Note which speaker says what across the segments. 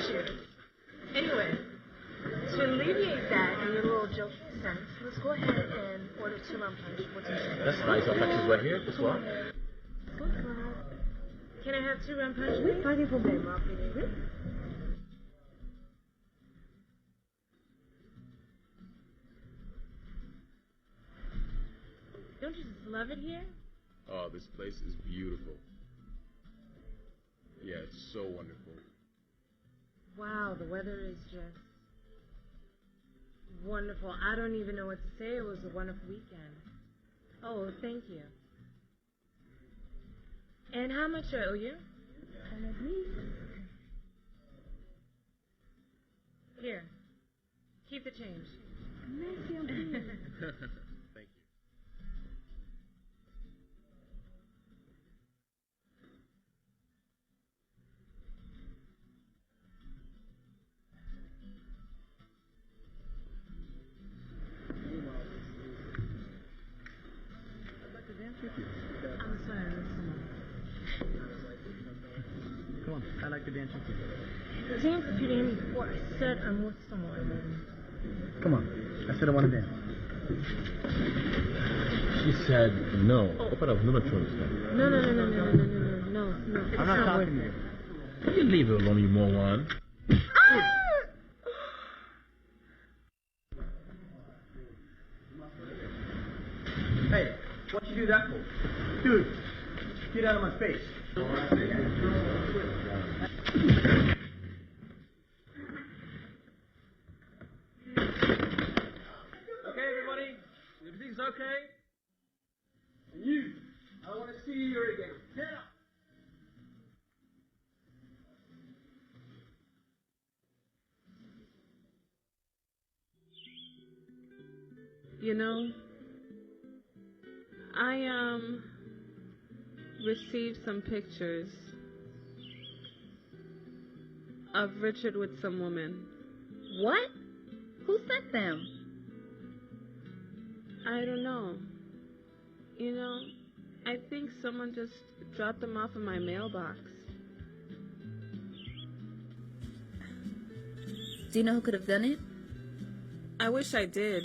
Speaker 1: Cheers. Anyway, to alleviate that in a little joking sense, let's go ahead and order 2 rum punch. What's in it?
Speaker 2: That's nice. I'll practice right here. This one.
Speaker 1: Can I have 2 rum punch, please? Pas de problème, please. Don't you just love it here?
Speaker 2: Oh, this place is beautiful. Yeah, it's so wonderful.
Speaker 1: Wow, the weather is just wonderful. I don't even know what to say. It was a wonderful weekend. Oh, thank you. And how much I owe you? Here. Keep the change.
Speaker 2: Thank you.
Speaker 1: I'm sorry,
Speaker 3: Come on, I like to dance with you.
Speaker 1: James, if you didn't hear me before, I said I'm with someone.
Speaker 3: Come on, I said I want to dance.
Speaker 2: She said no. Open up another choice then.
Speaker 1: No.
Speaker 3: I'm not talking to you.
Speaker 2: You leave it alone, you moron.
Speaker 3: Hey, what'd you do that for? Dude, get out of my face. Okay, everybody? Everything's okay? And you, I want to see you again. Get up.
Speaker 4: You know, I received some pictures of Richard with some woman.
Speaker 5: What? Who sent them?
Speaker 4: I don't know. You know, I think someone just dropped them off in my mailbox.
Speaker 5: Do you know who could have done it?
Speaker 4: I wish I did.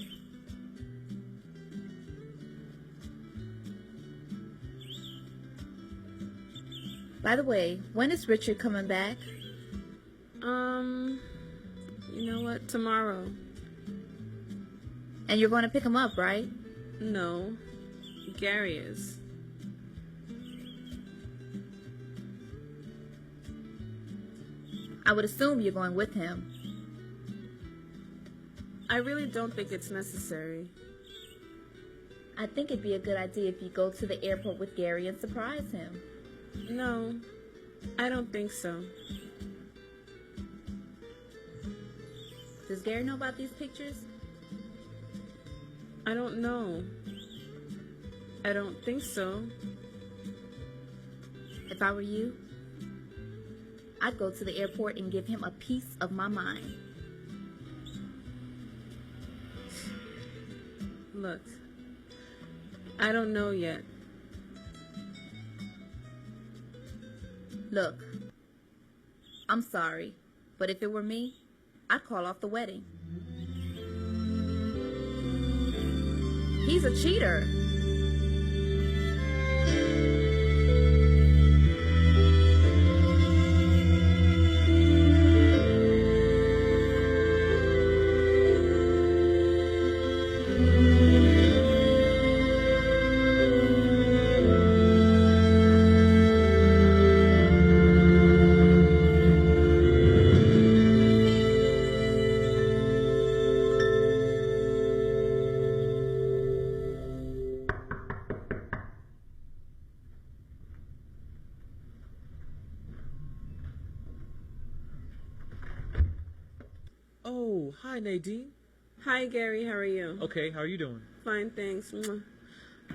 Speaker 5: By the way, when is Richard coming back?
Speaker 4: You know what? Tomorrow.
Speaker 5: And you're going to pick him up, right?
Speaker 4: No. Gary is.
Speaker 5: I would assume you're going with him.
Speaker 4: I really don't think it's necessary.
Speaker 5: I think it'd be a good idea if you go to the airport with Gary and surprise him.
Speaker 4: No, I don't think so.
Speaker 5: Does Gary know about these pictures?
Speaker 4: I don't know. I don't think so.
Speaker 5: If I were you, I'd go to the airport and give him a piece of my mind.
Speaker 4: Look, I don't know yet.
Speaker 5: Look, I'm sorry, but if it were me, I'd call off the wedding. He's a cheater.
Speaker 6: Oh, hi Nadine.
Speaker 4: Hi, Gary. How are you?
Speaker 6: Okay, how are you doing?
Speaker 4: Fine, thanks.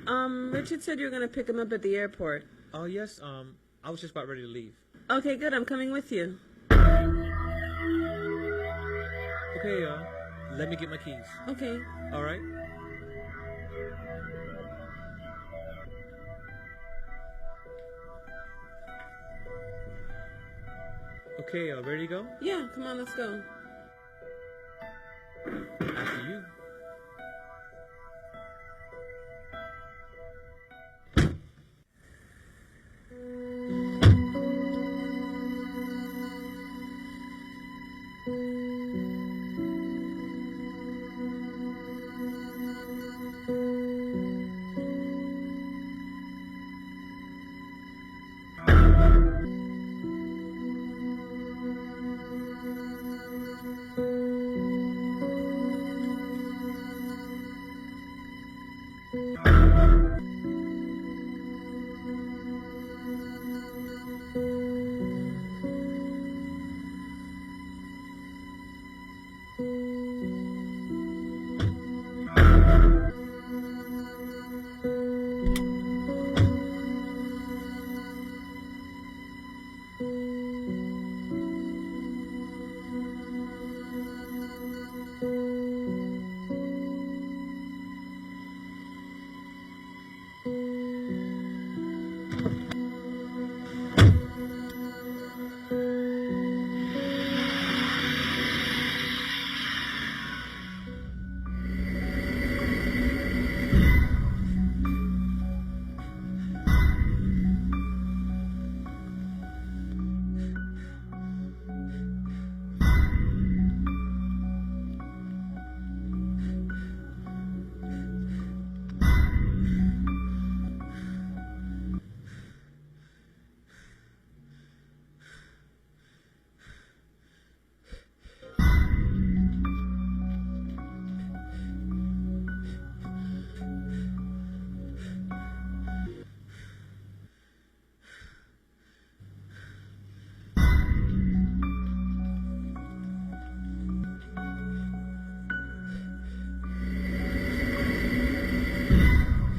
Speaker 4: Richard said you were going to pick him up at the airport.
Speaker 6: Oh, yes, I was just about ready to leave.
Speaker 4: Okay, good. I'm coming with you.
Speaker 6: Okay, let me get my keys.
Speaker 4: Okay.
Speaker 6: All right? Okay, ready to go?
Speaker 4: Yeah, come on, let's go.
Speaker 6: After you.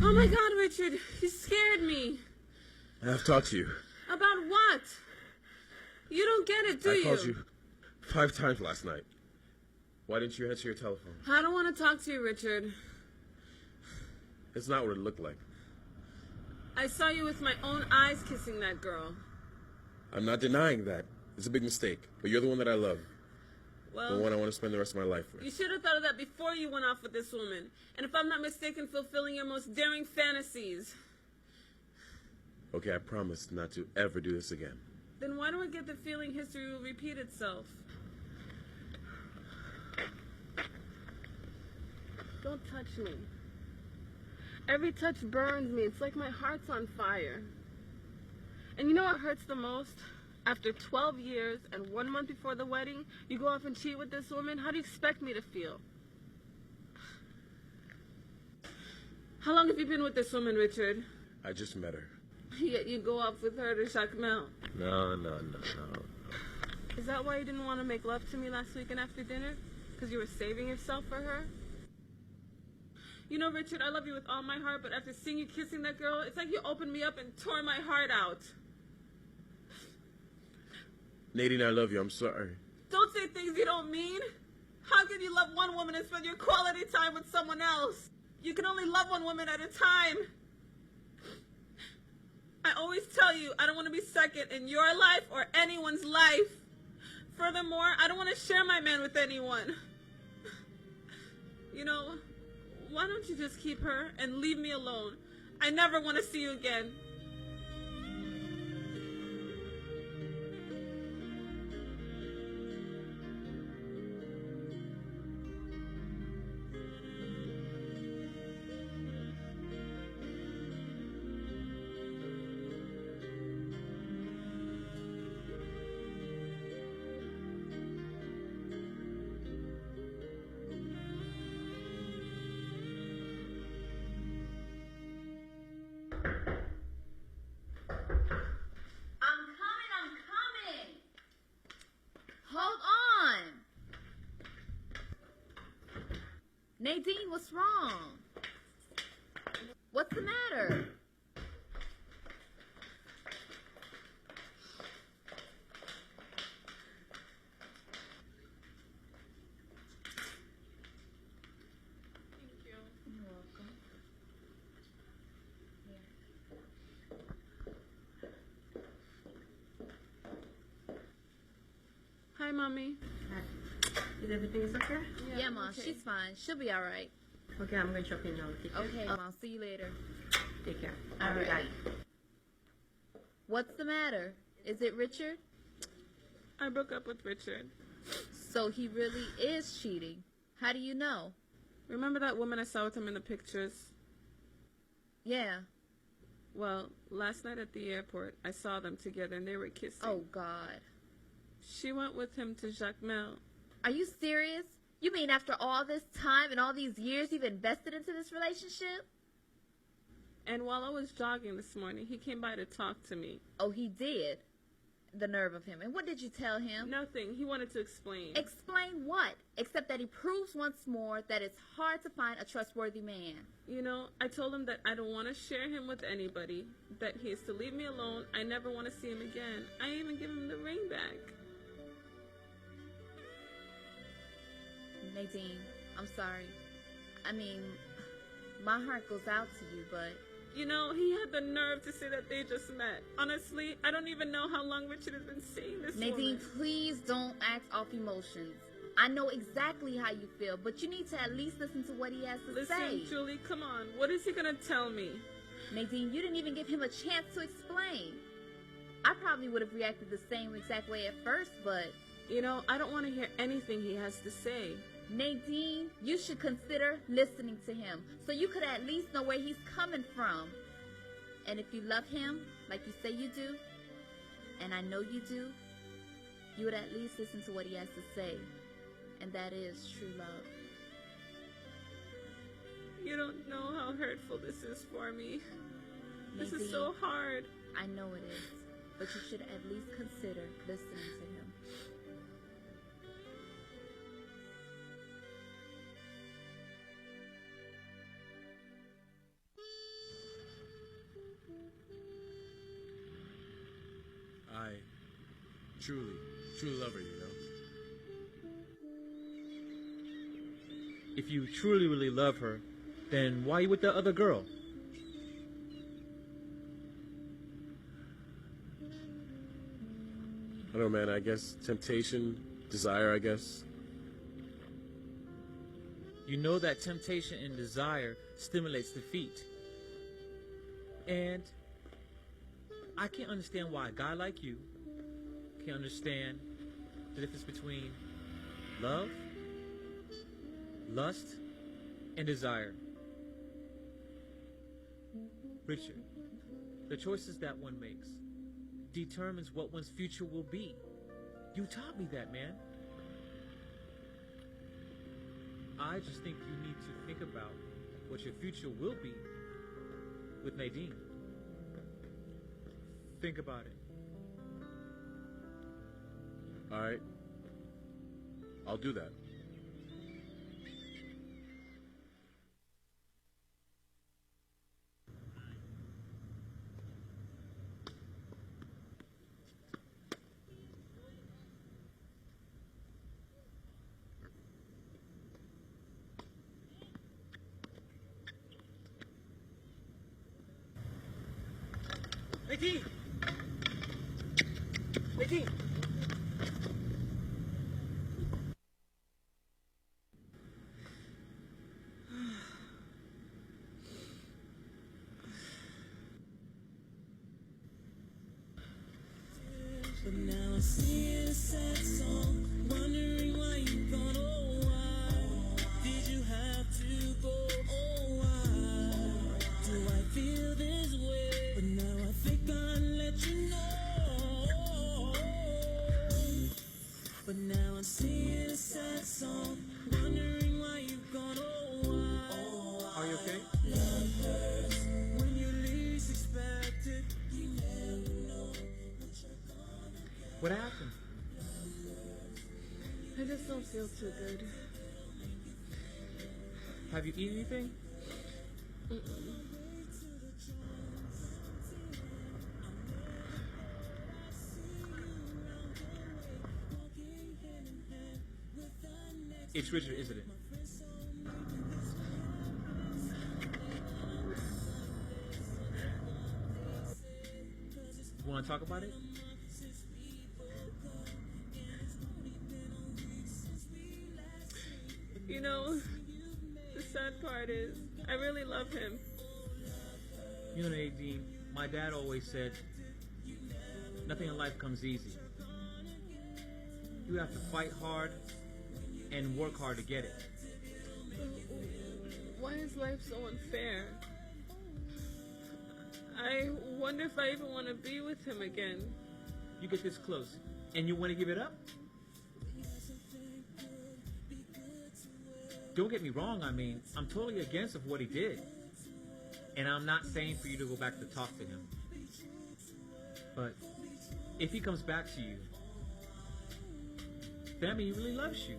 Speaker 4: Oh my God, Richard, you scared me.
Speaker 7: I've talked to you.
Speaker 4: About what? You don't get it, do you?
Speaker 7: I called you 5 times last night. Why didn't you answer your telephone?
Speaker 4: I don't want to talk to you, Richard.
Speaker 7: It's not what it looked like.
Speaker 4: I saw you with my own eyes kissing that girl.
Speaker 7: I'm not denying that. It's a big mistake. But you're the one that I love.
Speaker 4: Well,
Speaker 7: The one I want to spend the rest of my life
Speaker 4: you
Speaker 7: with.
Speaker 4: should have thought of that before you went off with this woman. And if I'm not mistaken, fulfilling your most daring fantasies.
Speaker 7: Okay, I promise not to ever do this again.
Speaker 4: Then why do I get the feeling history will repeat itself? Don't touch me. Every touch burns me. It's like my heart's on fire. And you know what hurts the most? After 12 years and 1 month before the wedding, you go off and cheat with this woman? How do you expect me to feel? How long have you been with this woman, Richard?
Speaker 7: I just met her.
Speaker 4: Yet you go off with her to Jacmel.
Speaker 2: No.
Speaker 4: Is that why you didn't want to make love to me last weekend after dinner? Because you were saving yourself for her? You know, Richard, I love you with all my heart, but after seeing you kissing that girl, it's like you opened me up and tore my heart out.
Speaker 7: Nadine, I love you. I'm sorry.
Speaker 4: Don't say things you don't mean. How can you love one woman and spend your quality time with someone else? You can only love one woman at a time. I always tell you, I don't want to be second in your life or anyone's life. Furthermore, I don't want to share my man with anyone. You know, why don't you just keep her and leave me alone? I never want to see you again.
Speaker 5: I'm coming. Hold on. Nadine, what's wrong? What's the matter?
Speaker 4: Hi, Mommy.
Speaker 8: Is everything okay?
Speaker 5: Yeah, Mom,
Speaker 4: okay.
Speaker 5: she's fine. She'll be all right.
Speaker 8: Okay, I'm going shopping now. Take care.
Speaker 5: Okay, Mom, see you later.
Speaker 8: Take care.
Speaker 5: All
Speaker 8: I'll be
Speaker 5: right.
Speaker 8: back.
Speaker 5: What's the matter? Is it Richard?
Speaker 4: I broke up with Richard.
Speaker 5: So he really is cheating. How do you know?
Speaker 4: Remember that woman I saw with him in the pictures?
Speaker 5: Yeah.
Speaker 4: Well, last night at the airport, I saw them together and they were kissing.
Speaker 5: Oh, God.
Speaker 4: She went with him to Jacmel.
Speaker 5: Are you serious? You mean after all this time and all these years you've invested into this relationship?
Speaker 4: And while I was jogging this morning, he came by to talk to me.
Speaker 5: Oh, he did? The nerve of him. And what did you tell him?
Speaker 4: Nothing. He wanted to explain.
Speaker 5: Explain what? Except that he proves once more that it's hard to find a trustworthy man.
Speaker 4: You know, I told him that I don't want to share him with anybody, that he is to leave me alone. I never want to see him again. I even give him the ring back.
Speaker 5: Nadine, I'm sorry. I mean, my heart goes out to you, but...
Speaker 4: You know, he had the nerve to say that they just met. Honestly, I don't even know how long Richard has been seeing this
Speaker 5: Nadine,
Speaker 4: woman.
Speaker 5: please don't act off emotions. I know exactly how you feel, but you need to at least listen to what he has to
Speaker 4: Listen,
Speaker 5: say.
Speaker 4: Julie, come on. What is he going to tell me?
Speaker 5: Nadine, you didn't even give him a chance to explain. I probably would have reacted the same exact way at first, but...
Speaker 4: You know, I don't want to hear anything he has to say.
Speaker 5: Nadine, you should consider listening to him so you could at least know where he's coming from. And if you love him, like you say you do, and I know you do, you would at least listen to what he has to say. And that is true love.
Speaker 4: You don't know how hurtful this is for me. This
Speaker 5: Nadine,
Speaker 4: is so hard.
Speaker 5: I know it is, but you should at least consider listening to him.
Speaker 7: I truly love her, you know?
Speaker 6: If you truly, really love her, then why are you with the other girl?
Speaker 7: I don't know, man. I guess temptation, desire, I guess.
Speaker 6: You know that temptation and desire stimulates defeat. And I can't understand why a guy like you can't understand the difference between love, lust, and desire. Richard, the choices that one makes determines what one's future will be. You taught me that, man. I just think you need to think about what your future will be with Nadine. Think about it.
Speaker 7: All right. I'll do that.
Speaker 6: Nadine! Nadine!
Speaker 9: But now I see a sad song, wondering why you gone, oh why did you have to go, oh why do I feel this way, but now I think I'll let you know, but now I see a sad song, wondering why you gone, oh why.
Speaker 6: Are you okay?
Speaker 9: Love hurts when you least expect it, you never know what you're gonna get.
Speaker 6: What happened?
Speaker 4: I just don't feel too good.
Speaker 6: Have you eaten anything? It's Richard, isn't it? You want to talk about it?
Speaker 4: You know, the sad part is, I really love him.
Speaker 6: You know, Nadine, my dad always said, nothing in life comes easy. You have to fight hard and work hard to get it.
Speaker 4: Why is life so unfair? I wonder if I even want to be with him again.
Speaker 6: You get this close, and you want to give it up? Don't get me wrong, I mean, I'm totally against of what he did. And I'm not saying for you to go back to talk to him. But if he comes back to you, that means he really loves you.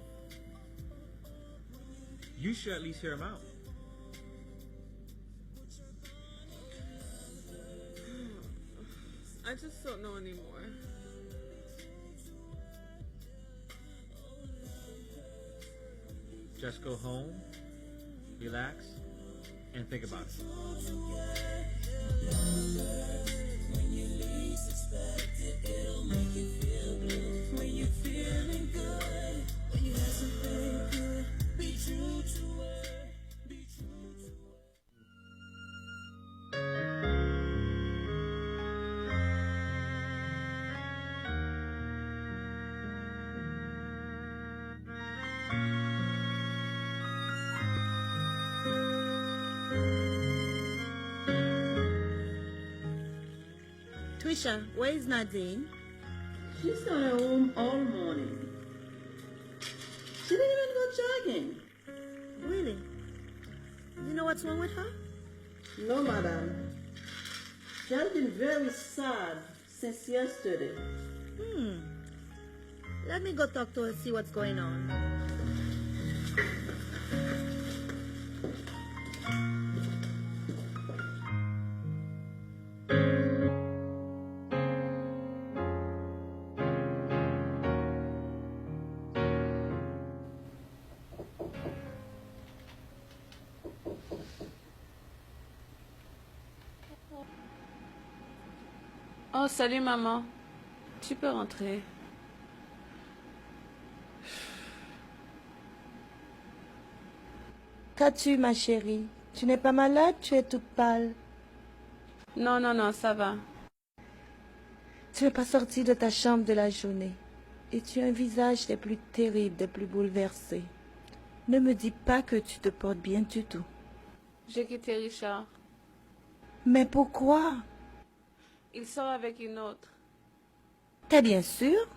Speaker 6: You should at least hear him out.
Speaker 4: I just don't know anymore.
Speaker 6: Just go home, relax, and think about it.
Speaker 9: When you least expect it, it'll make you feel blue. When you're feeling good, when you have something good, be true to it. Be true to it.
Speaker 8: Trisha, where is Nadine?
Speaker 10: She's not at home all morning. She didn't even go jogging.
Speaker 8: Really? You know what's wrong with her?
Speaker 10: No, madam. She has been very sad since yesterday.
Speaker 8: Let me go talk to her, see what's going on.
Speaker 4: Oh, salut maman. Tu peux rentrer.
Speaker 11: Qu'as-tu, ma chérie? Tu n'es pas malade? Tu es toute pâle.
Speaker 4: Non, non, non, ça va.
Speaker 11: Tu n'es pas sortie de ta chambre de la journée. Et tu as un visage des plus terribles, des plus bouleversés. Ne me dis pas que tu te portes bien du tout.
Speaker 4: J'ai quitté Richard.
Speaker 11: Mais pourquoi?
Speaker 4: Il sort avec une autre.
Speaker 11: T'es bien sûre?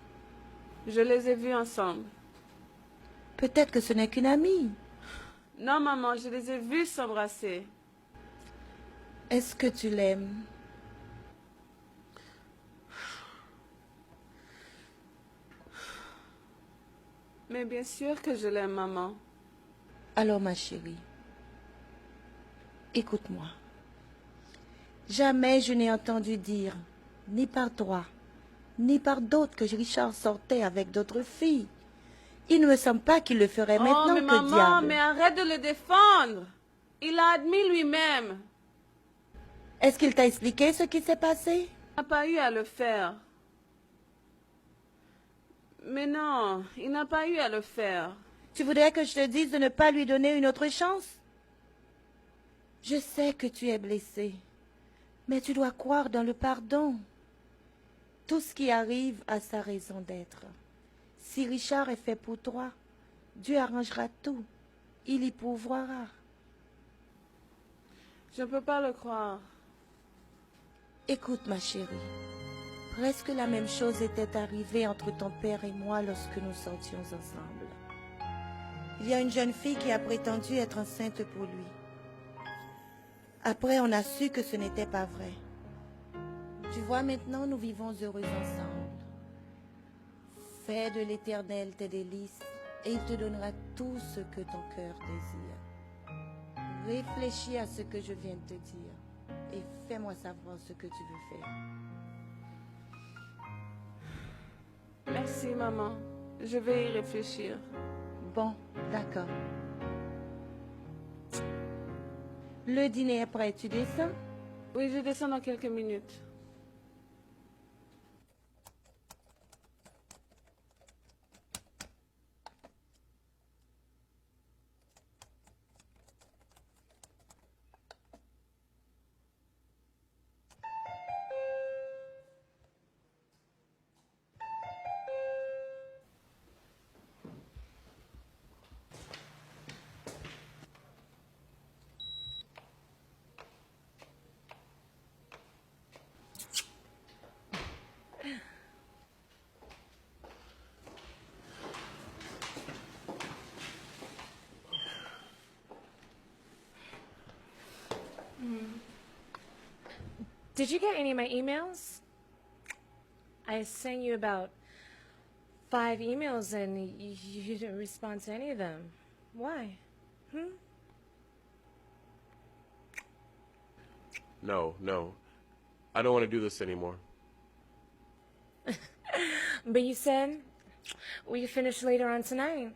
Speaker 4: Je les ai vus ensemble.
Speaker 11: Peut-être que ce n'est qu'une amie.
Speaker 4: Non, maman, je les ai vus s'embrasser.
Speaker 11: Est-ce que tu l'aimes?
Speaker 4: Mais bien sûr que je l'aime, maman.
Speaker 11: Alors, ma chérie, écoute-moi. Jamais je n'ai entendu dire, ni par toi, ni par d'autres, que Richard sortait avec d'autres filles. Il ne me semble pas qu'il le ferait maintenant,
Speaker 4: mais
Speaker 11: que
Speaker 4: maman,
Speaker 11: diable.
Speaker 4: mais arrête de le défendre. Il a admis lui-même.
Speaker 11: Est-ce qu'il t'a expliqué ce qui s'est passé?
Speaker 4: Il n'a pas eu à le faire. Mais non, il n'a pas eu à le faire.
Speaker 11: Tu voudrais que je te dise de ne pas lui donner une autre chance? Je sais que tu es blessé, mais tu dois croire dans le pardon. Tout ce qui arrive a sa raison d'être. Si Richard est fait pour toi, Dieu arrangera tout. Il y pourvoira.
Speaker 4: Je ne peux pas le croire.
Speaker 11: Écoute, ma chérie, presque la même chose était arrivée entre ton père et moi lorsque nous sortions ensemble. Il y a une jeune fille qui a prétendu être enceinte pour lui. Après, on a su que ce n'était pas vrai. Tu vois, maintenant, nous vivons heureux ensemble. Fais de l'Éternel tes délices, et il te donnera tout ce que ton cœur désire. Réfléchis à ce que je viens de te dire, et fais-moi savoir ce que tu veux faire.
Speaker 4: Merci, maman. Je vais y réfléchir.
Speaker 11: Bon, d'accord. Le dîner est prêt, tu descends?
Speaker 4: Oui, je descends dans quelques minutes.
Speaker 12: Did you get any of my emails? I sent you about 5 emails and you didn't respond to any of them. Why?
Speaker 7: No. I don't want to do this anymore.
Speaker 12: But you said we finish later on tonight.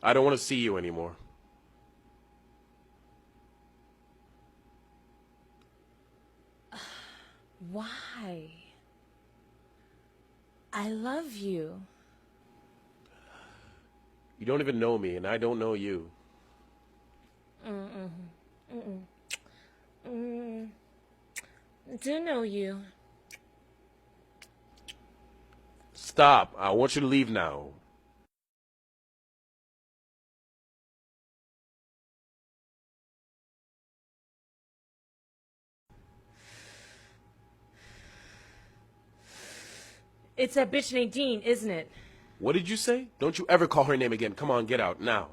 Speaker 7: I don't want to see you anymore.
Speaker 12: Why? I love you.
Speaker 7: You don't even know me, and I don't know you.
Speaker 12: Do know you.
Speaker 7: Stop. I want you to leave now.
Speaker 12: It's that bitch Nadine, isn't it?
Speaker 7: What did you say? Don't you ever call her name again. Come on, get out now.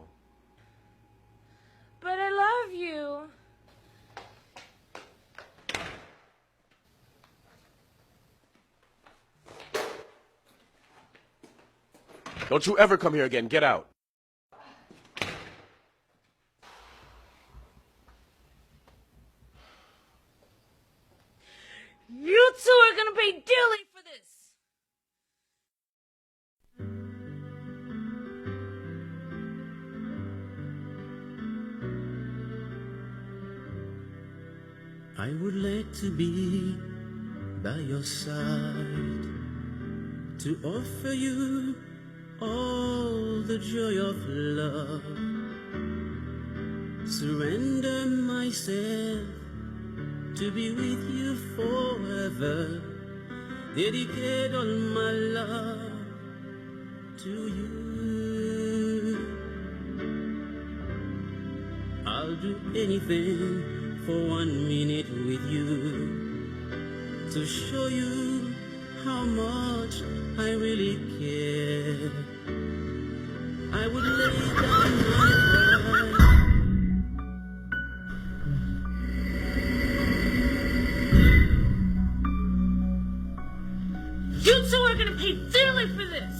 Speaker 12: But I love you.
Speaker 7: Don't you ever come here again. Get out.
Speaker 12: You two are gonna pay dearly for this.
Speaker 9: I would like to be by your side, to offer you all the joy of love, surrender myself to be with you forever, dedicate all my love to you. I'll do anything for 1 minute with you, to show you how much I really care. I would lay down my pride.
Speaker 12: You two are gonna pay dearly for this.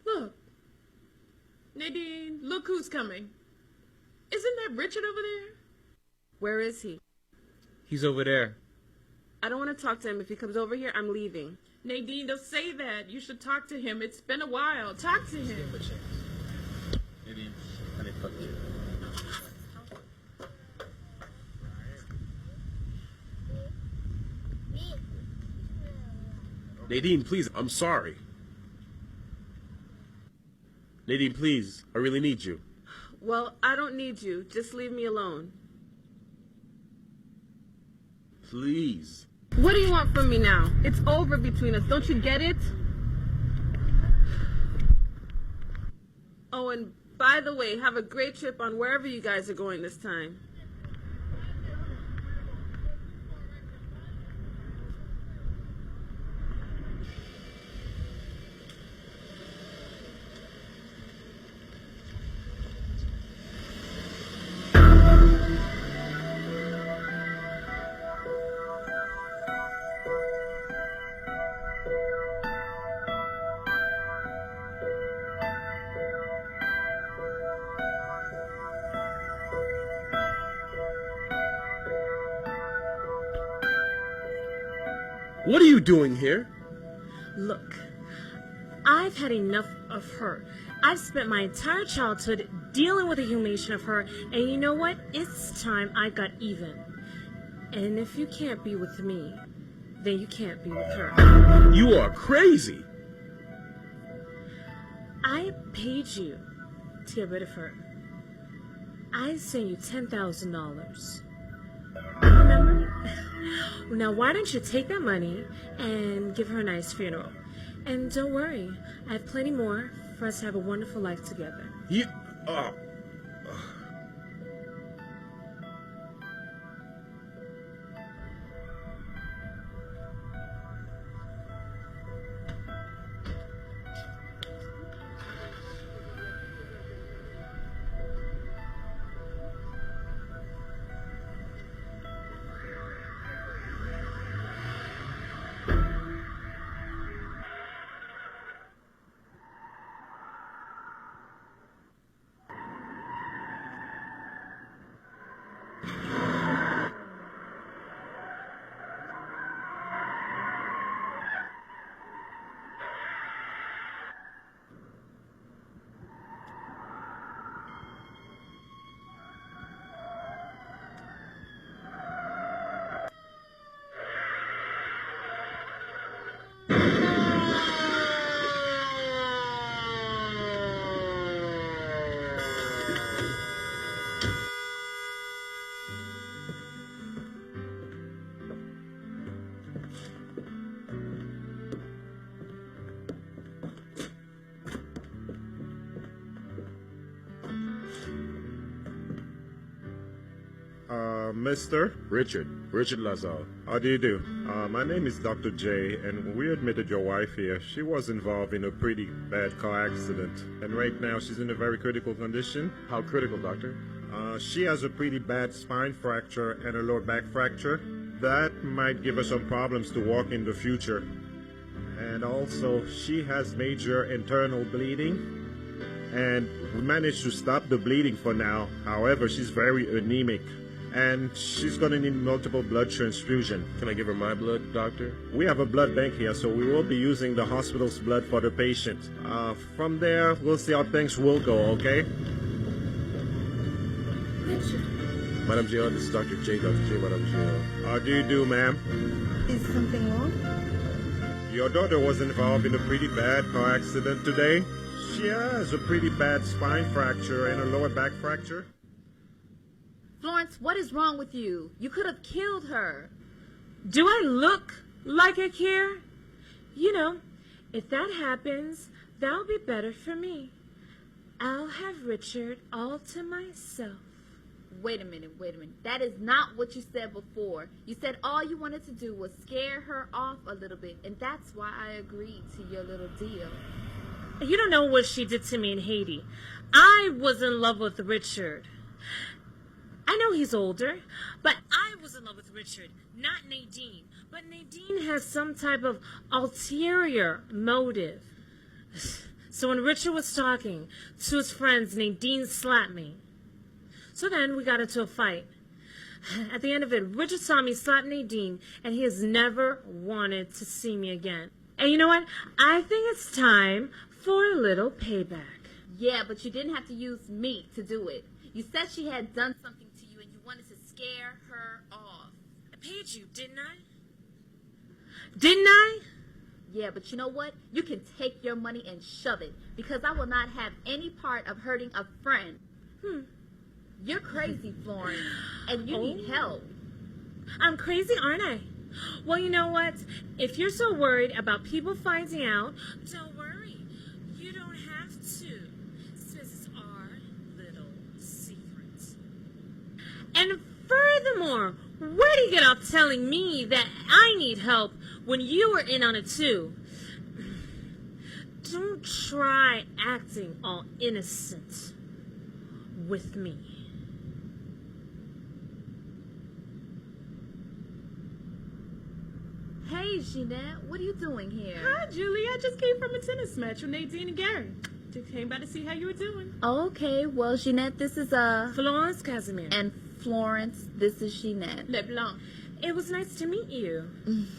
Speaker 10: Look. Nadine, look who's coming. Isn't that Richard over there? Where is he?
Speaker 6: He's over there.
Speaker 10: I don't want to talk to him. If he comes over here, I'm leaving. Nadine, don't say that. You should talk to him. It's been a while. Talk to him.
Speaker 6: Maybe I didn't fuck you.
Speaker 7: Nadine, please, I'm sorry. Nadine, please, I really need you.
Speaker 10: Well, I don't need you. Just leave me alone.
Speaker 7: Please.
Speaker 10: What do you want from me now? It's over between us. Don't you get it? Oh, and by the way, have a great trip on wherever you guys are going this time.
Speaker 7: What are you doing here?
Speaker 12: Look, I've had enough of her. I've spent my entire childhood dealing with the humiliation of her, and you know what? It's time I got even. And if you can't be with me, then you can't be with her.
Speaker 7: You are crazy.
Speaker 12: I paid you to get rid of her. I sent you $10,000. Remember? Now, why don't you take that money and give her a nice funeral? And don't worry, I have plenty more for us to have a wonderful life together.
Speaker 7: You...
Speaker 13: Mr.
Speaker 7: Richard Lazar.
Speaker 13: How do you do? My name is Dr. J, and we admitted your wife here. She was involved in a pretty bad car accident, and right now she's in a very critical condition.
Speaker 7: How critical, doctor?
Speaker 13: She has a pretty bad spine fracture and a lower back fracture. That might give her some problems to walk in the future. And also, she has major internal bleeding, and we managed to stop the bleeding for now. However, she's very anemic, and she's going to need multiple blood transfusion.
Speaker 7: Can I give her my blood, doctor?
Speaker 13: We have a blood bank here, so we will be using the hospital's blood for the patient. From there, we'll see how things will go, okay?
Speaker 7: Madame Gio, this is Dr. J. Dr. J, Madame Gio.
Speaker 13: How do you do, ma'am?
Speaker 11: Is something wrong?
Speaker 13: Your daughter was involved in a pretty bad car accident today. She has a pretty bad spine fracture and a lower back fracture.
Speaker 5: Florence, what is wrong with you? You could have killed her.
Speaker 12: Do I look like I care? You know, if that happens, that'll be better for me. I'll have Richard all to myself.
Speaker 5: Wait a minute. That is not what you said before. You said all you wanted to do was scare her off a little bit, and that's why I agreed to your little deal.
Speaker 12: You don't know what she did to me in Haiti. I was in love with Richard. I know he's older, but I was in love with Richard, not Nadine. But Nadine has some type of ulterior motive. So when Richard was talking to his friends, Nadine slapped me. So then we got into a fight. At the end of it, Richard saw me slap Nadine, and he has never wanted to see me again. And you know what? I think it's time for a little payback.
Speaker 5: Yeah, but you didn't have to use me to do it. You said she had done something to you, and you wanted to scare her off.
Speaker 12: I paid you, didn't I? Didn't I?
Speaker 5: Yeah, but you know what? You can take your money and shove it, because I will not have any part of hurting a friend. You're crazy, Florence, and you need help.
Speaker 12: I'm crazy, aren't I? Well, you know what? If you're so worried about people finding out, don't worry. You don't have to. This is our little secret. And furthermore, where do you get off telling me that I need help when you were in on it too? Don't try acting all innocent with me.
Speaker 5: Hey, Jeanette, what are you doing here?
Speaker 10: Hi, Julie. I just came from a tennis match with Nadine and Gary. Just came by to see how you were doing.
Speaker 5: Okay, well, Jeanette, this is
Speaker 12: Florence Casimir.
Speaker 5: And Florence, this is Jeanette.
Speaker 10: Le Blanc.
Speaker 12: It was nice to meet you.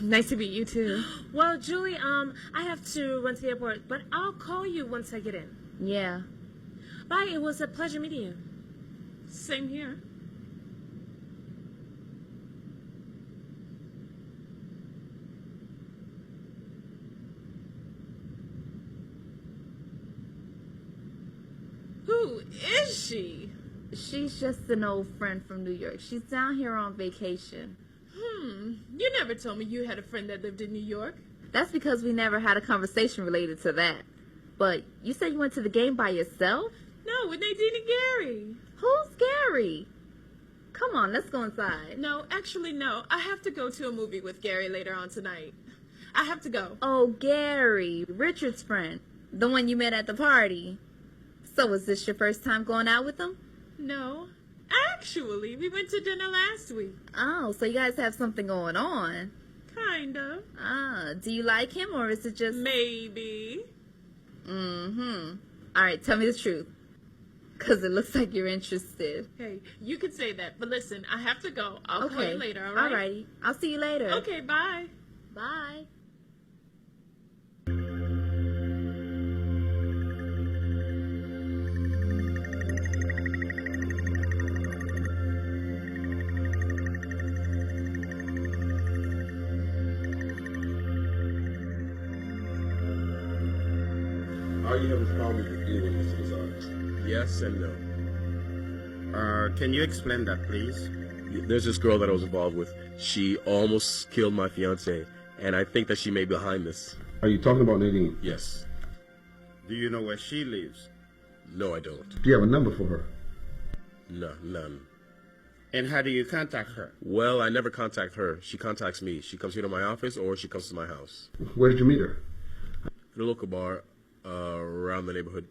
Speaker 10: Nice to meet you, too.
Speaker 12: Well, Julie, I have to run to the airport, but I'll call you once I get in.
Speaker 5: Yeah.
Speaker 12: Bye, it was a pleasure meeting you.
Speaker 10: Same here. Who is she?
Speaker 5: She's just an old friend from New York. She's down here on vacation.
Speaker 10: You never told me you had a friend that lived in New York.
Speaker 5: That's because we never had a conversation related to that. But you said you went to the game by yourself?
Speaker 10: No, with Nadine and Gary.
Speaker 5: Who's Gary? Come on, let's go inside.
Speaker 10: No, actually, no. I have to go to a movie with Gary later on tonight. I have to go.
Speaker 5: Oh, Gary, Richard's friend. The one you met at the party. So was this your first time going out with him?
Speaker 10: No. Actually, we went to dinner last week.
Speaker 5: Oh, so you guys have something going on.
Speaker 10: Kind of.
Speaker 5: Do you like him or is it just...
Speaker 10: Maybe.
Speaker 5: All right, tell me the truth. Because it looks like you're interested.
Speaker 10: Hey, you can say that, but listen, I have to go. I'll call you later, all right?
Speaker 5: Alrighty. I'll see you later.
Speaker 10: Okay, bye.
Speaker 5: Bye.
Speaker 7: Are you having problems with dealing with Mr. Lazar? Yes and no.
Speaker 14: Can you explain that, please?
Speaker 7: There's this girl that I was involved with. She almost killed my fiance, and I think that she may be behind this.
Speaker 2: Are you talking about Nadine?
Speaker 7: Yes.
Speaker 14: Do you know where she lives?
Speaker 7: No, I don't.
Speaker 2: Do you have a number for her?
Speaker 7: No, none.
Speaker 14: And how do you contact her?
Speaker 7: Well, I never contact her. She contacts me. She comes here to my office or she comes to my house.
Speaker 2: Where did you meet her?
Speaker 7: At a local bar around the neighborhood.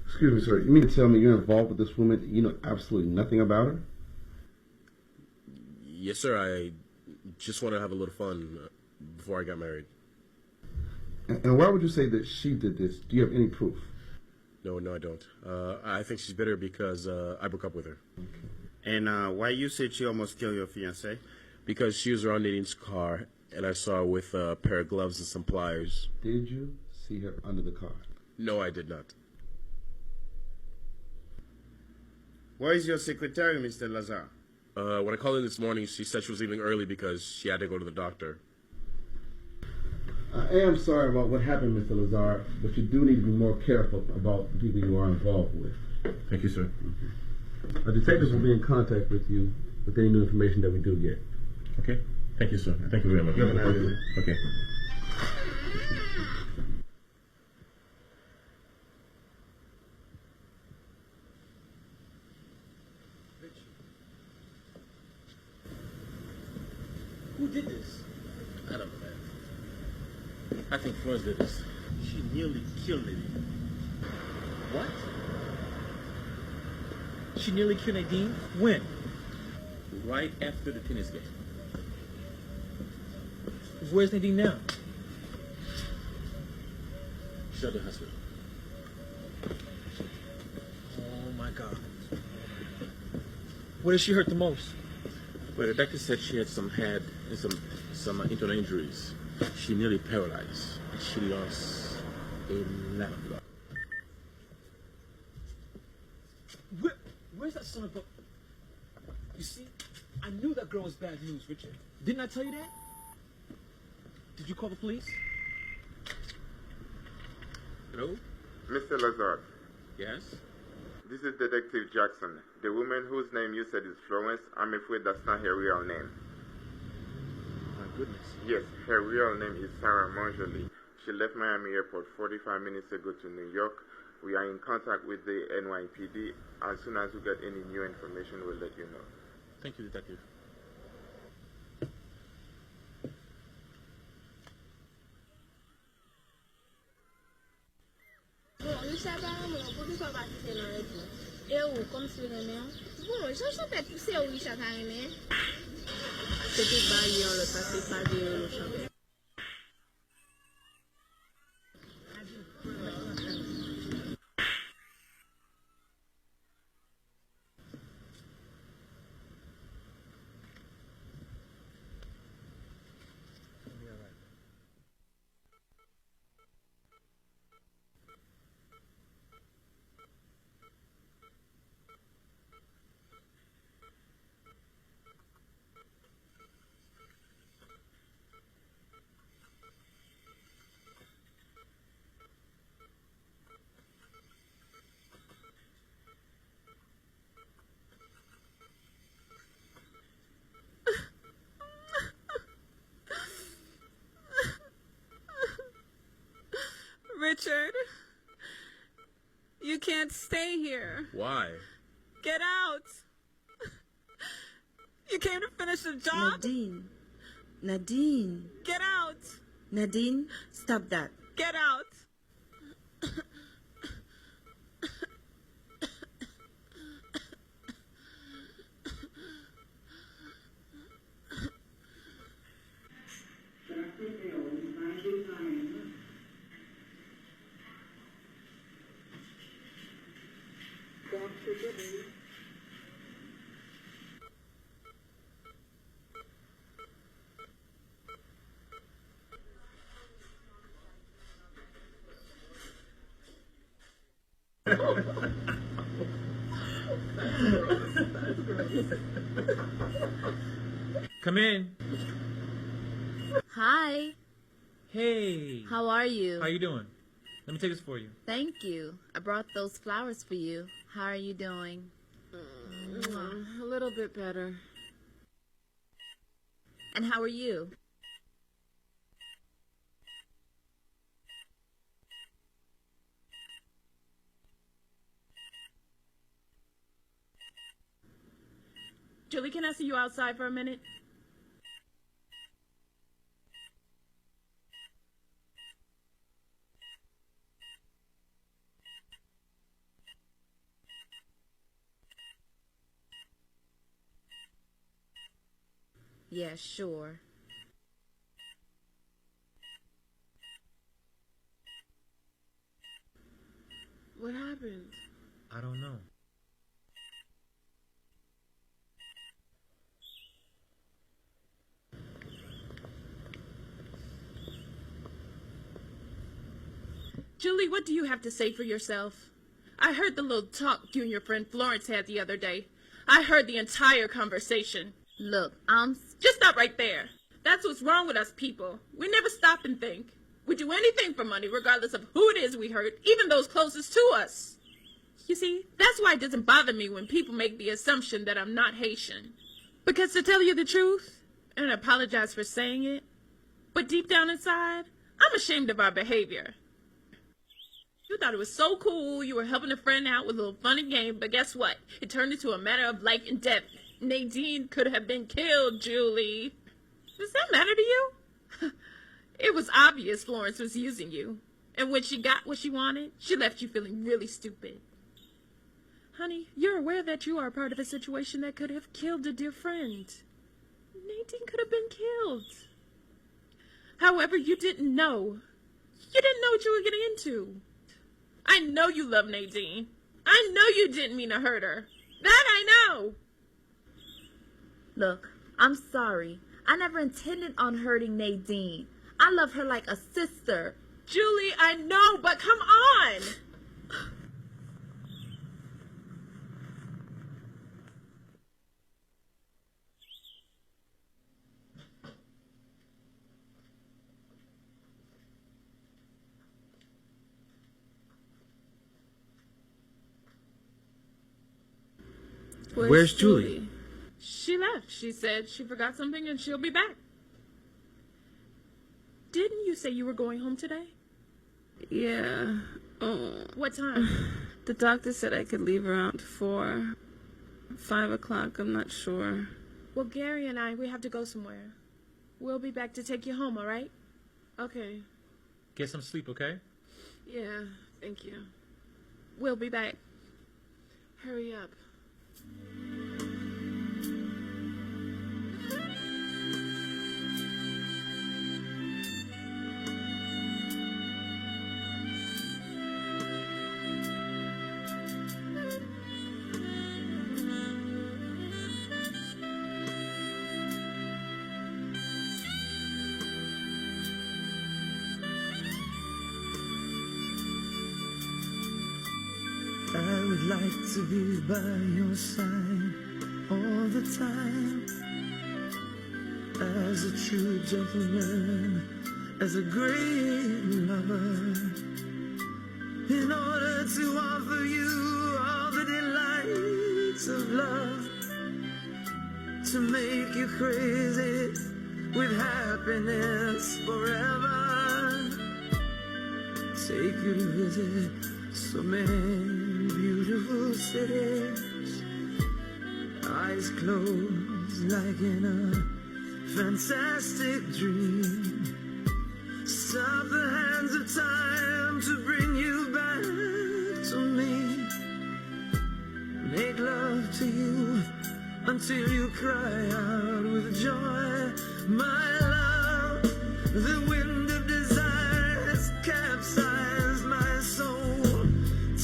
Speaker 2: Excuse me, sir. You mean to tell me you're involved with this woman and you know absolutely nothing about her?
Speaker 7: Yes, sir. I just want to have a little fun before I got married.
Speaker 2: And why would you say that she did this? Do you have any proof?
Speaker 7: No, I don't. I think she's bitter because I broke up with her.
Speaker 14: Okay. And why you said she almost killed your fiancé?
Speaker 7: Because she was around Nadine's car, and I saw her with a pair of gloves and some pliers.
Speaker 2: Did you see her under the car?
Speaker 7: No, I did not.
Speaker 14: Where is your secretary, Mr. Lazar?
Speaker 7: When I called in this morning, she said she was leaving early because she had to go to the doctor.
Speaker 2: I am sorry about what happened, Mr. Lazar, but you do need to be more careful about the people you are involved with.
Speaker 7: Thank you, sir.
Speaker 2: Our detectives will be in contact with you with any new information that we do get.
Speaker 7: Okay. Thank you, sir. Thank you very much.
Speaker 2: You have a nice day.
Speaker 7: Okay.
Speaker 6: Who did this?
Speaker 7: I don't know, man. I think Florence did this.
Speaker 14: She nearly killed me.
Speaker 6: What? She nearly killed Nadine? When?
Speaker 7: Right after the tennis game.
Speaker 6: Where's Nadine now?
Speaker 7: She's at the hospital.
Speaker 6: Oh my God. Where did she hurt the most?
Speaker 7: Well, the doctor said she had some head and some internal injuries. She nearly paralyzed. She lost a lot of blood.
Speaker 6: Where's that son of a... You see, I knew that girl was bad news, Richard. Didn't I tell you that? Did you call the police?
Speaker 7: Hello?
Speaker 15: Mr. Lazard.
Speaker 7: Yes?
Speaker 15: This is Detective Jackson. The woman whose name you said is Florence, I'm afraid that's not her real name.
Speaker 7: My goodness.
Speaker 15: Yes, her real name is Sarah Monjoli. She left Miami Airport 45 minutes ago to New York. We are in contact with the NYPD. As soon as we get any new information, we'll let you know.
Speaker 7: Thank you, Detective.
Speaker 4: Richard. You can't stay here.
Speaker 6: Why?
Speaker 4: Get out. You came to finish the job?
Speaker 8: Nadine.
Speaker 4: Get out.
Speaker 8: Nadine, stop that.
Speaker 4: Get out.
Speaker 6: Come in.
Speaker 5: Hi.
Speaker 6: Hey.
Speaker 5: How are you?
Speaker 6: How you doing? Let me take this for you.
Speaker 5: Thank you. I brought those flowers for you. How are you doing?
Speaker 10: A little bit better.
Speaker 5: And how are you?
Speaker 10: Julie, can I see you outside for a minute?
Speaker 5: Yeah, sure.
Speaker 10: What happened?
Speaker 6: I don't know.
Speaker 10: Julie, what do you have to say for yourself? I heard the little talk you and your friend Florence had the other day. I heard the entire conversation.
Speaker 5: Look,
Speaker 10: Just stop right there. That's what's wrong with us people. We never stop and think. We do anything for money, regardless of who it is we hurt, even those closest to us. You see, that's why it doesn't bother me when people make the assumption that I'm not Haitian. Because to tell you the truth, and I apologize for saying it, but deep down inside, I'm ashamed of our behavior. You thought it was so cool, you were helping a friend out with a little funny game, but guess what? It turned into a matter of life and death. Nadine could have been killed, Julie. Does that matter to you? It was obvious Florence was using you. And when she got what she wanted, she left you feeling really stupid. Honey, you're aware that you are part of a situation that could have killed a dear friend. Nadine could have been killed. However, you didn't know. You didn't know what you were getting into. I know you love Nadine. I know you didn't mean to hurt her. That I know.
Speaker 5: Look, I'm sorry. I never intended on hurting Nadine. I love her like a sister.
Speaker 10: Julie, I know, but come on.
Speaker 6: Where's Julie?
Speaker 10: She left. She said she forgot something and she'll be back. Didn't you say you were going home today?
Speaker 16: Yeah.
Speaker 10: What time?
Speaker 16: The doctor said I could leave around 4, 5 o'clock. I'm not sure.
Speaker 10: Well, Gary and we have to go somewhere. We'll be back to take you home, all right? Okay.
Speaker 6: Get some sleep, okay?
Speaker 10: Yeah, thank you. We'll be back. Hurry up.
Speaker 9: I would like to be by your side all the time, as a true gentleman, as a great lover, in order to offer you all the delights of love, to make you crazy with happiness forever, take you to visit so many beautiful cities. Eyes closed like in a fantastic dream. Stop the hands of time to bring you back to me. Make love to you until you cry out with joy. My love, the wind of desire has capsized my soul.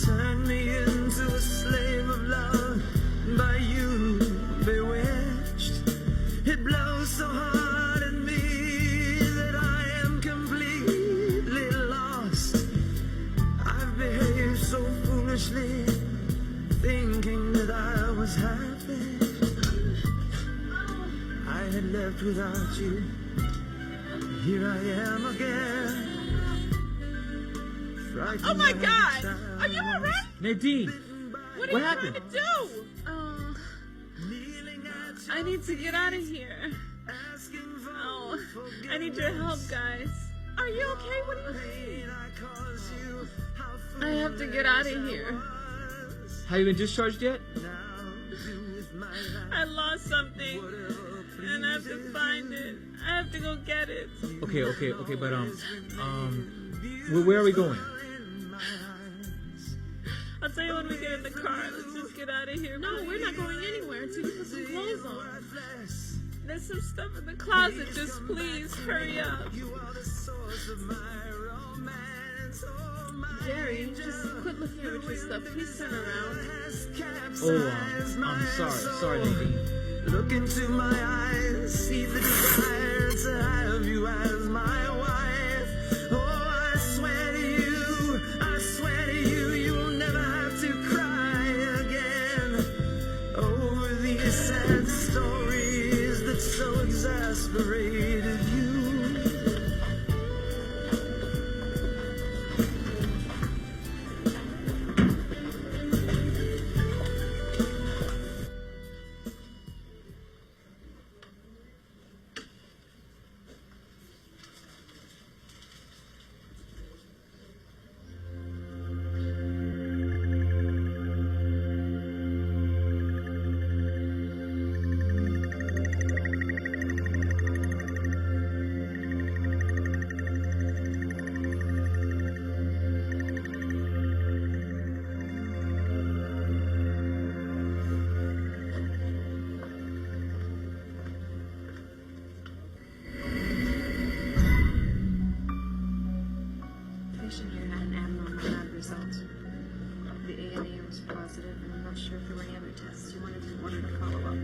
Speaker 9: Turn me into a slave of love, by you bewitched. It blows so hard at me that I am completely lost. I've behaved so foolishly, thinking that I was happy. I had left without you. Here I am again.
Speaker 10: Oh my God! Are you alright?
Speaker 6: Nadine,
Speaker 10: What are
Speaker 6: what
Speaker 10: you
Speaker 6: happened?
Speaker 10: trying to do?
Speaker 4: I need to get out of here. Oh, I need your help, guys.
Speaker 10: Are you okay? What do you mean?
Speaker 4: I have to get out of here.
Speaker 6: Have you been discharged yet?
Speaker 4: I lost something, and I have to find it. I have to go get it.
Speaker 6: Okay, but where are we going?
Speaker 4: I'll tell you when we get in the car. Let's just get out of here.
Speaker 10: No, we're not going anywhere until you put some clothes on.
Speaker 4: There's some stuff in the closet. Just please hurry up.
Speaker 10: Jerry, just quit looking at your stuff. Please turn around.
Speaker 6: Oh, I'm sorry, Nadine.
Speaker 9: Look into my eyes, see the desire to have you as my wife. Oh, I swear to you, you will never have to cry again over these sad stories that so exasperated you.
Speaker 17: Patient here had an abnormal lab result. The ANA was positive, and I'm not sure if there were any other tests you wanted to order to follow up.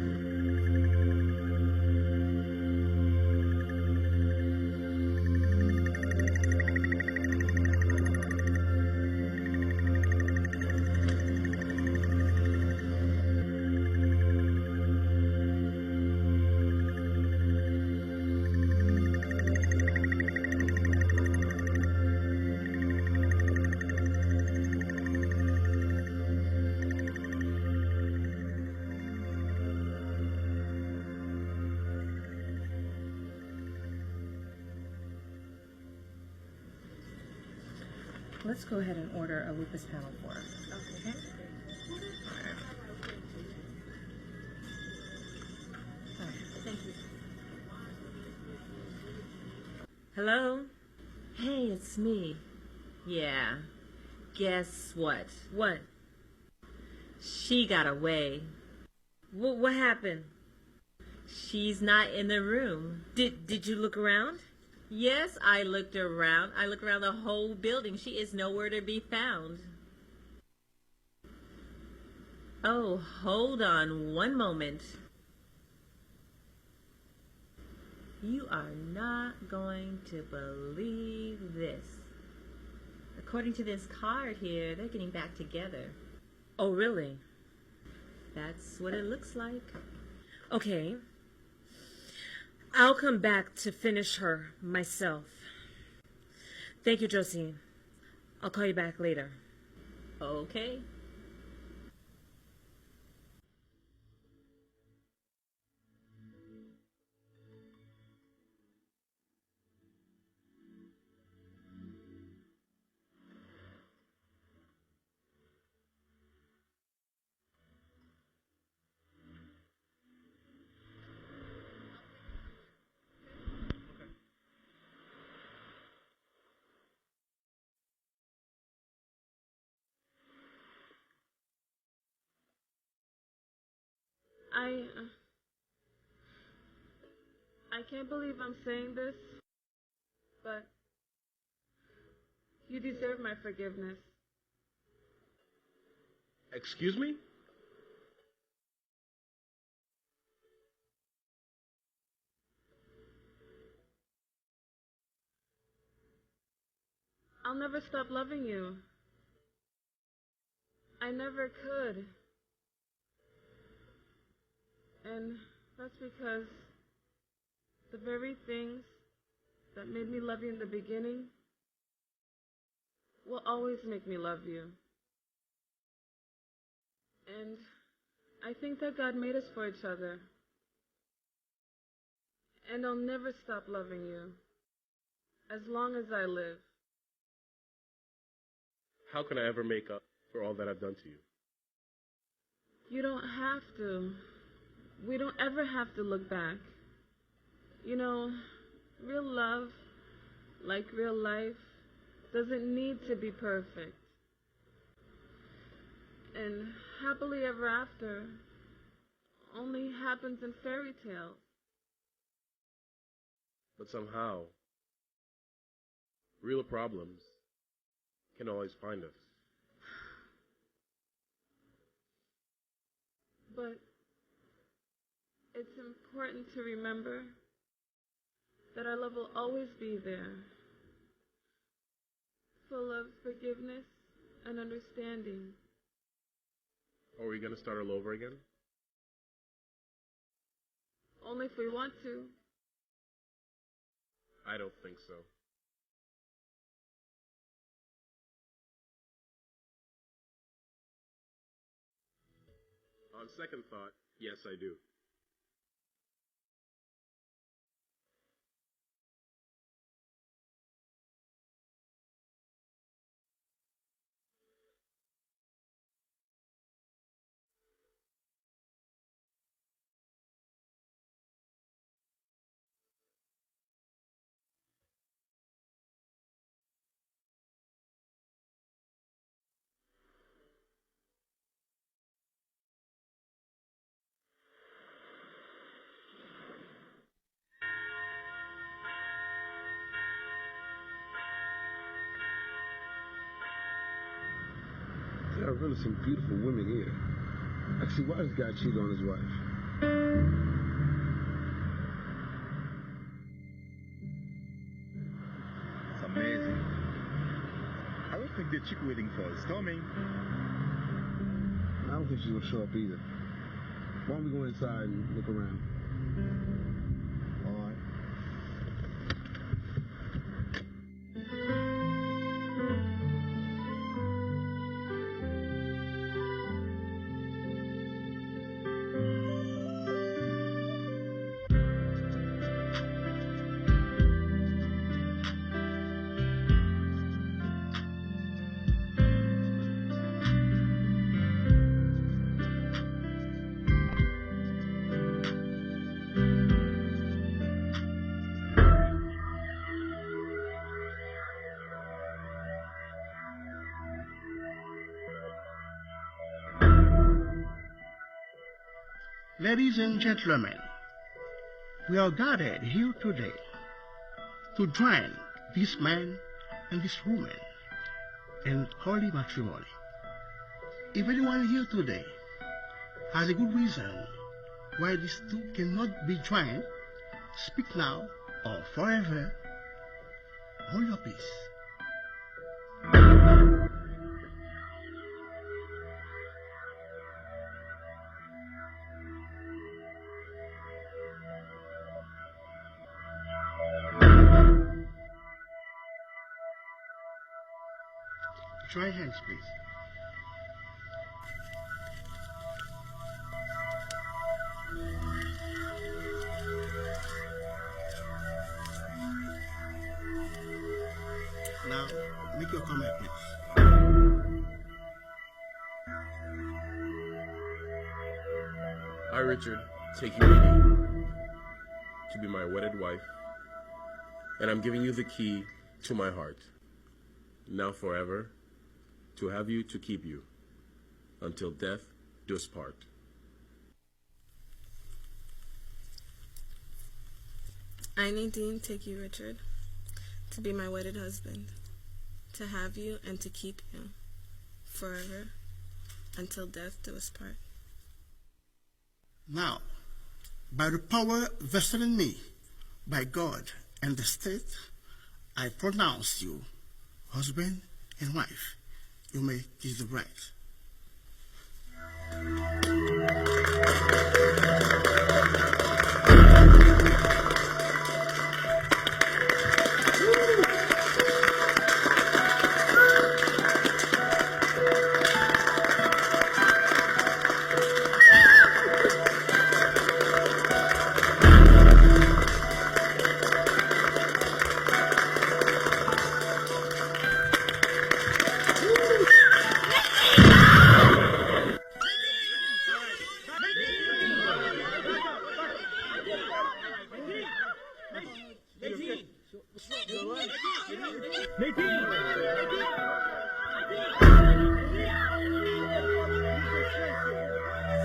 Speaker 17: Let's go ahead and order a lupus panel for her. Okay. Thank you.
Speaker 12: Hello? Hey, it's me. Yeah. Guess what? What? She got away. What happened? She's not in the room. Did you look around? Yes, I looked around. I looked around the whole building. She is nowhere to be found. Oh, hold on one moment. You are not going to believe this. According to this card here, they're getting back together. Oh, really? That's what it looks like. Okay. I'll come back to finish her myself. Thank you, Josie. I'll call you back later. Okay.
Speaker 16: I can't believe I'm saying this, but you deserve my forgiveness.
Speaker 18: Excuse me?
Speaker 16: I'll never stop loving you. I never could. And that's because the very things that made me love you in the beginning will always make me love you. And I think that God made us for each other. And I'll never stop loving you as long as I live.
Speaker 18: How can I ever make up for all that I've done to you?
Speaker 16: You don't have to. We don't ever have to look back. You know, real love, like real life, doesn't need to be perfect. And happily ever after only happens in fairy tales.
Speaker 18: But somehow, real problems can always find us.
Speaker 16: But it's important to remember that our love will always be there, full of forgiveness and understanding.
Speaker 18: Are we going to start all over again?
Speaker 16: Only if we want to.
Speaker 18: I don't think so. On second thought, yes, I do.
Speaker 2: There are really some beautiful women here. Actually, why does this guy cheat on his wife?
Speaker 19: It's amazing. I don't think the chick waiting for is coming.
Speaker 2: I don't think she's gonna show up either. Why don't we go inside and look around?
Speaker 19: All right.
Speaker 20: Ladies and gentlemen, we are gathered here today to join this man and this woman in holy matrimony. If anyone here today has a good reason why these two cannot be joined, speak now or forever. Hold your peace. Join hands, please. Now, make your comment, please.
Speaker 7: I, Richard, take you, Edie, to be my wedded wife, and I'm giving you the key to my heart, now forever, to have you, to keep you, until death do us part.
Speaker 16: I, Nadine, take you, Richard, to be my wedded husband, to have you and to keep you forever until death do us part.
Speaker 20: Now, by the power vested in me by God and the state, I pronounce you husband and wife. You may kiss the bride.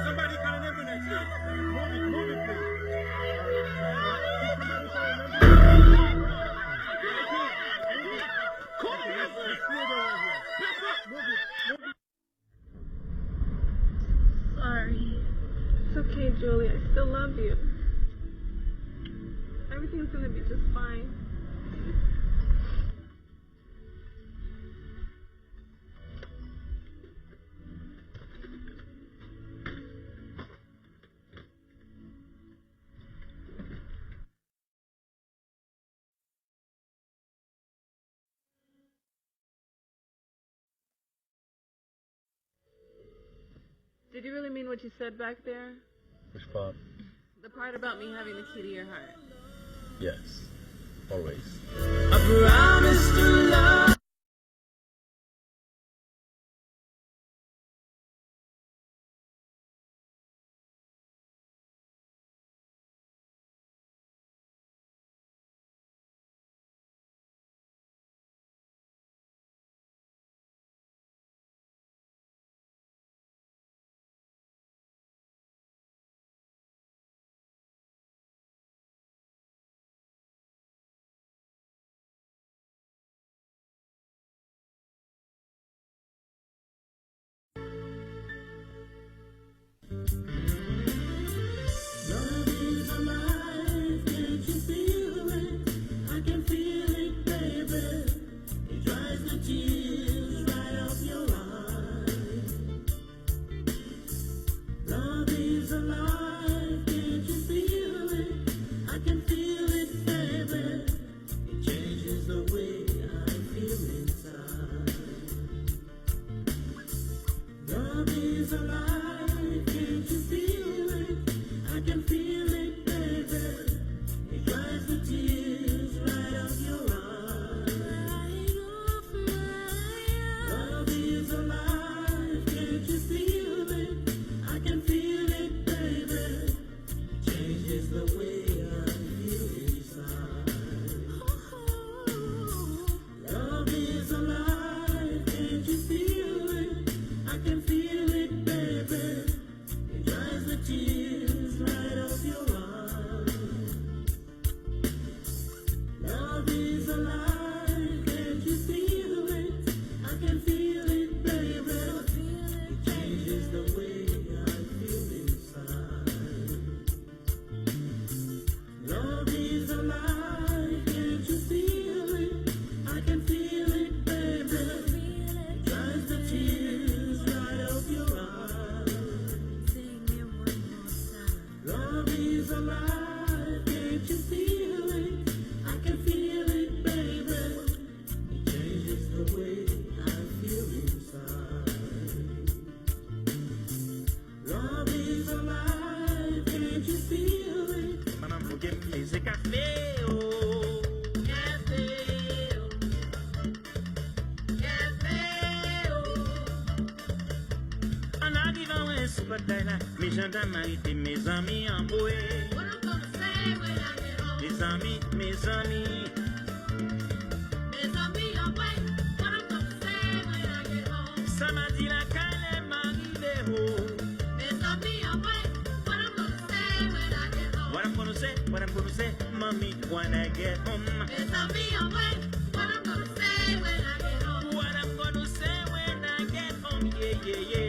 Speaker 3: Somebody call an ambulance. Move it,
Speaker 16: Sorry. It's okay, Julie. I still love you. Everything's gonna be just fine. Did you really mean what you said back there?
Speaker 18: Which part?
Speaker 16: The part about me having the key to your heart.
Speaker 18: Yes. Always.
Speaker 9: I promise to love. Love is alive, can't you feel it? I can feel it, baby. It dries the tears right off your eyes. Love is alive, can't you feel it? I can feel it, baby. It changes the way I feel inside. Love is alive, can't you feel it? I can feel it, baby. It dries the tears right off your eyes. Love is alive, can't you feel it? I can feel it, baby. It changes the way I feel inside. Love is alive, can't you feel it? I can feel it, baby. It dries the tears right off your eyes. Love is alive, can't you feel it? I can feel it, baby. It changes the way I feel inside. Love is alive, can't you feel it? I can feel it, baby. It dries the tears right off your eyes. Love is alive, can't you feel it? I can feel it, baby. It changes the way I feel inside. Love is alive, can't you feel it? Madame, forget me, c'est café, oh. Café, oh. Café, oh. En arrivant à ce bataille-là, mes gendarmes arrêtaient mes amis en bouée. What I'm gonna say when I get home. Mes amis, mes amis. Mes amis en way. What I'm gonna say when I get home. Ça m'a dit la calme m'arrive, oh. Mes amis en way. What I'm gonna say when I get home. What I'm gonna say, mommy when I get home.
Speaker 10: Yes, I'll be on way. What I'm gonna say when I get home.
Speaker 9: What I'm gonna say when I get home, yeah, yeah, yeah.